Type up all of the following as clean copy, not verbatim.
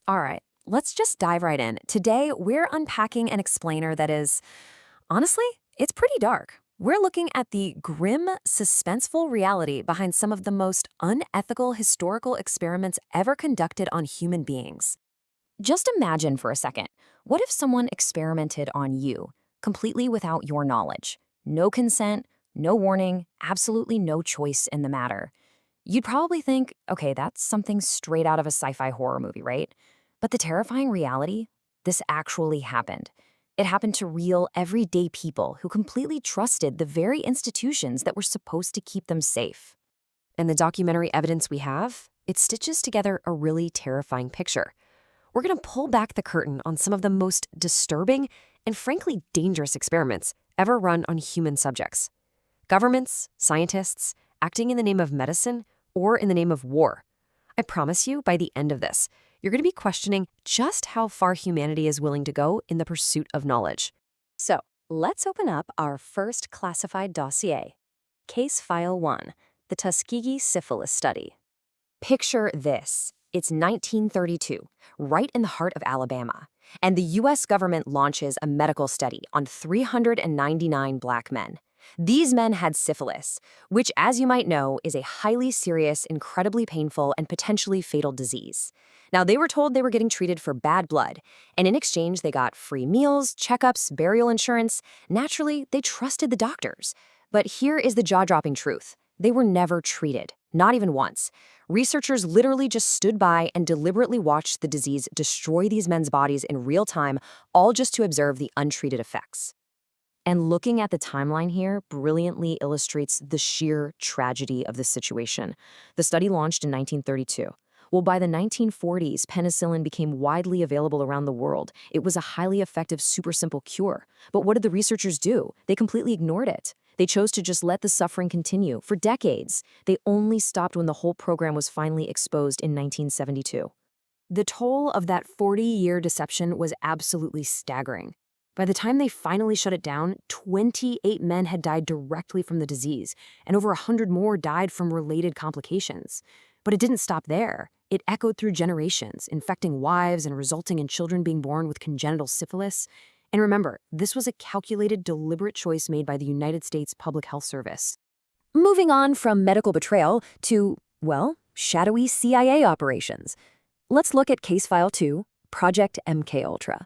All right, let's just dive right in. Today, we're unpacking an explainer that is, honestly, it's pretty dark. We're looking at the grim, suspenseful reality behind some of the most unethical historical experiments ever conducted on human beings. Just imagine for a second, what if someone experimented on you, completely without your knowledge? No consent, no warning, absolutely no choice in the matter. You'd probably think, okay, that's something straight out of a sci-fi horror movie, right? But the terrifying reality, this actually happened. It happened to real, everyday people who completely trusted the very institutions that were supposed to keep them safe. And the documentary evidence we have, it stitches together a really terrifying picture. We're going to pull back the curtain on some of the most disturbing and frankly dangerous experiments ever run on human subjects. Governments, scientists, acting in the name of medicine or in the name of war. I promise you, by the end of this, you're going to be questioning just how far humanity is willing to go in the pursuit of knowledge. So, let's open up our first classified dossier. Case File 1, the Tuskegee Syphilis Study. Picture this. It's 1932, right in the heart of Alabama, and the U.S. government launches a medical study on 399 black men. These men had syphilis, which, as you might know, is a highly serious, incredibly painful, and potentially fatal disease. Now, they were told they were getting treated for bad blood, and in exchange, they got free meals, checkups, burial insurance. Naturally, they trusted the doctors. But here is the jaw-dropping truth. They were never treated, not even once. Researchers literally just stood by and deliberately watched the disease destroy these men's bodies in real time, all just to observe the untreated effects. And looking at the timeline here brilliantly illustrates the sheer tragedy of this situation. The study launched in 1932. Well, by the 1940s, penicillin became widely available around the world. It was a highly effective, super simple cure. But what did the researchers do? They completely ignored it. They chose to just let the suffering continue for decades. They only stopped when the whole program was finally exposed in 1972. The toll of that 40-year deception was absolutely staggering. By the time they finally shut it down, 28 men had died directly from the disease, and over 100 more died from related complications. But it didn't stop there. It echoed through generations, infecting wives and resulting in children being born with congenital syphilis. And remember, this was a calculated, deliberate choice made by the United States Public Health Service. Moving on from medical betrayal to, well, shadowy CIA operations. Let's look at Case File 2, Project MKUltra.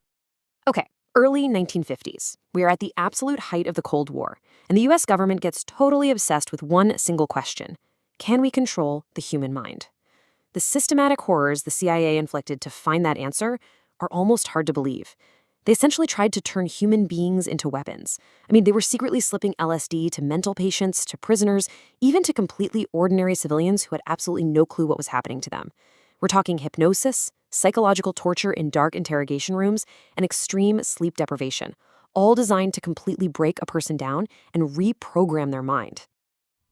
Okay. Early 1950s. We are at the absolute height of the Cold War, and the US government gets totally obsessed with one single question. Can we control the human mind? The systematic horrors the CIA inflicted to find that answer are almost hard to believe. They essentially tried to turn human beings into weapons. I mean, they were secretly slipping LSD to mental patients, to prisoners, even to completely ordinary civilians who had absolutely no clue what was happening to them. We're talking hypnosis, psychological torture in dark interrogation rooms, and extreme sleep deprivation, all designed to completely break a person down and reprogram their mind.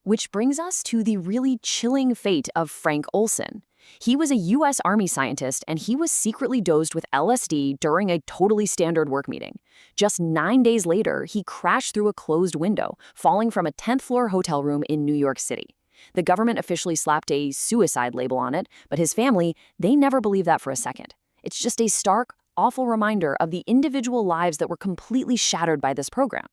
Which brings us to the really chilling fate of Frank Olson. He was a U.S. Army scientist, and he was secretly dosed with LSD during a totally standard work meeting. Just 9 days later, he crashed through a closed window, falling from a 10th-floor hotel room in New York City. The government officially slapped a suicide label on it, but his family, they never believed that for a second. It's just a stark, awful reminder of the individual lives that were completely shattered by this program.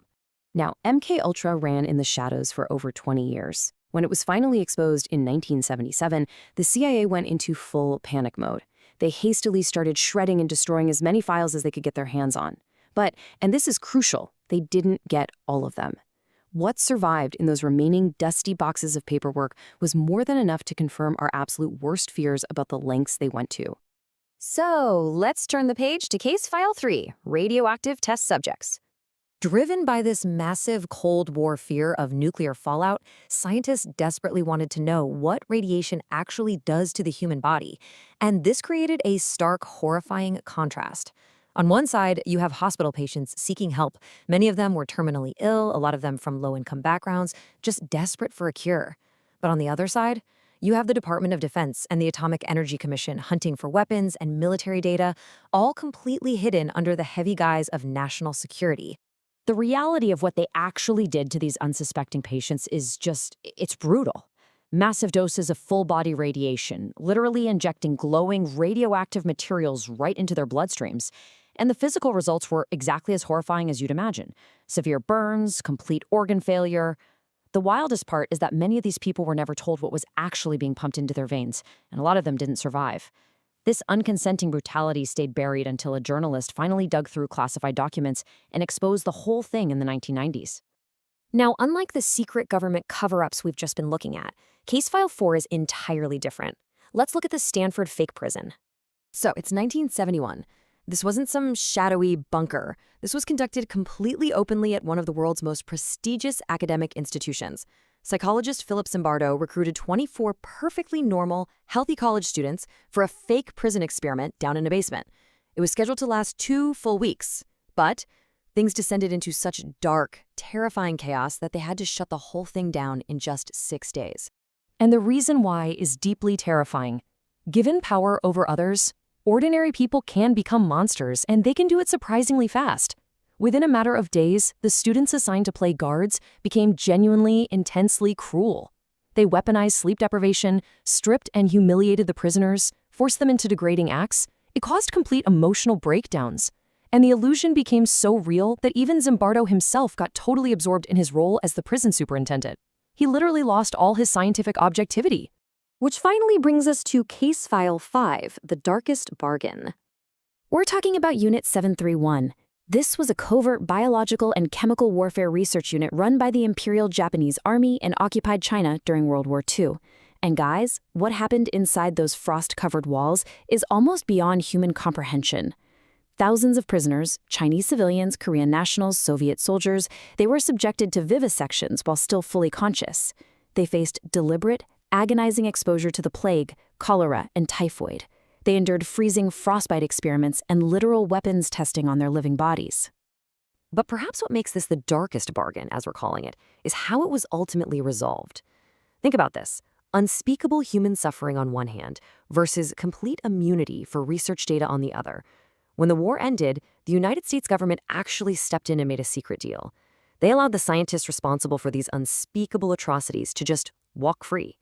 Now, MKUltra ran in the shadows for over 20 years. When it was finally exposed in 1977, the CIA went into full panic mode. They hastily started shredding and destroying as many files as they could get their hands on. But, and this is crucial, they didn't get all of them. What survived in those remaining dusty boxes of paperwork was more than enough to confirm our absolute worst fears about the lengths they went to. So, let's turn the page to Case File 3, Radioactive Test Subjects. Driven by this massive Cold War fear of nuclear fallout, scientists desperately wanted to know what radiation actually does to the human body, and this created a stark, horrifying contrast. On one side, you have hospital patients seeking help. Many of them were terminally ill, a lot of them from low-income backgrounds, just desperate for a cure. But on the other side, you have the Department of Defense and the Atomic Energy Commission hunting for weapons and military data, all completely hidden under the heavy guise of national security. The reality of what they actually did to these unsuspecting patients is just, it's brutal. Massive doses of full-body radiation, literally injecting glowing radioactive materials right into their bloodstreams. And the physical results were exactly as horrifying as you'd imagine. Severe burns, complete organ failure. The wildest part is that many of these people were never told what was actually being pumped into their veins, and a lot of them didn't survive. This unconsenting brutality stayed buried until a journalist finally dug through classified documents and exposed the whole thing in the 1990s. Now, unlike the secret government cover-ups we've just been looking at, Case File 4 is entirely different. Let's look at the Stanford fake prison. So, it's 1971. This wasn't some shadowy bunker. This was conducted completely openly at one of the world's most prestigious academic institutions. Psychologist Philip Zimbardo recruited 24 perfectly normal, healthy college students for a fake prison experiment down in a basement. It was scheduled to last 2 full weeks, but things descended into such dark, terrifying chaos that they had to shut the whole thing down in just 6 days. And the reason why is deeply terrifying. Given power over others, ordinary people can become monsters, and they can do it surprisingly fast. Within a matter of days, the students assigned to play guards became genuinely, intensely cruel. They weaponized sleep deprivation, stripped and humiliated the prisoners, forced them into degrading acts. It caused complete emotional breakdowns. And the illusion became so real that even Zimbardo himself got totally absorbed in his role as the prison superintendent. He literally lost all his scientific objectivity. Which finally brings us to Case File 5, The Darkest Bargain. We're talking about Unit 731. This was a covert biological and chemical warfare research unit run by the Imperial Japanese Army in occupied China during World War II. And guys, what happened inside those frost-covered walls is almost beyond human comprehension. Thousands of prisoners, Chinese civilians, Korean nationals, Soviet soldiers, they were subjected to vivisections while still fully conscious. They faced deliberate, agonizing exposure to the plague, cholera, and typhoid. They endured freezing frostbite experiments and literal weapons testing on their living bodies. But perhaps what makes this the darkest bargain, as we're calling it, is how it was ultimately resolved. Think about this. Unspeakable human suffering on one hand versus complete immunity for research data on the other. When the war ended, the United States government actually stepped in and made a secret deal. They allowed the scientists responsible for these unspeakable atrocities to just walk free.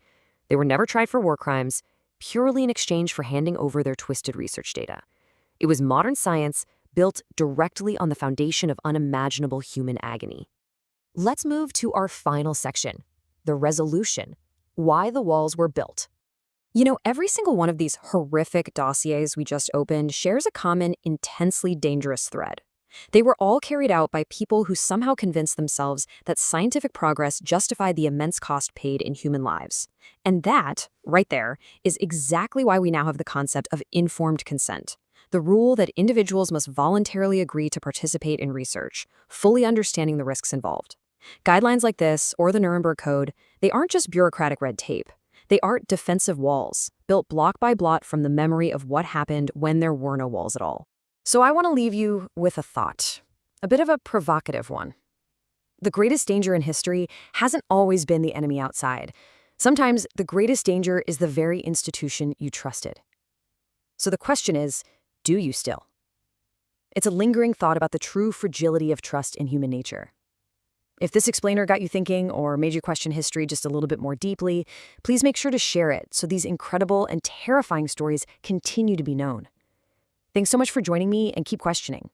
They were never tried for war crimes, purely in exchange for handing over their twisted research data. It was modern science built directly on the foundation of unimaginable human agony. Let's move to our final section, the resolution, why the walls were built. You know, every single one of these horrific dossiers we just opened shares a common, intensely dangerous thread. They were all carried out by people who somehow convinced themselves that scientific progress justified the immense cost paid in human lives. And that, right there, is exactly why we now have the concept of informed consent, the rule that individuals must voluntarily agree to participate in research, fully understanding the risks involved. Guidelines like this, or the Nuremberg Code, they aren't just bureaucratic red tape. They are defensive walls, built block by block from the memory of what happened when there were no walls at all. So I want to leave you with a thought, a bit of a provocative one. The greatest danger in history hasn't always been the enemy outside. Sometimes the greatest danger is the very institution you trusted. So the question is, do you still? It's a lingering thought about the true fragility of trust in human nature. If this explainer got you thinking or made you question history just a little bit more deeply, please make sure to share it so these incredible and terrifying stories continue to be known. Thanks so much for joining me, and keep questioning.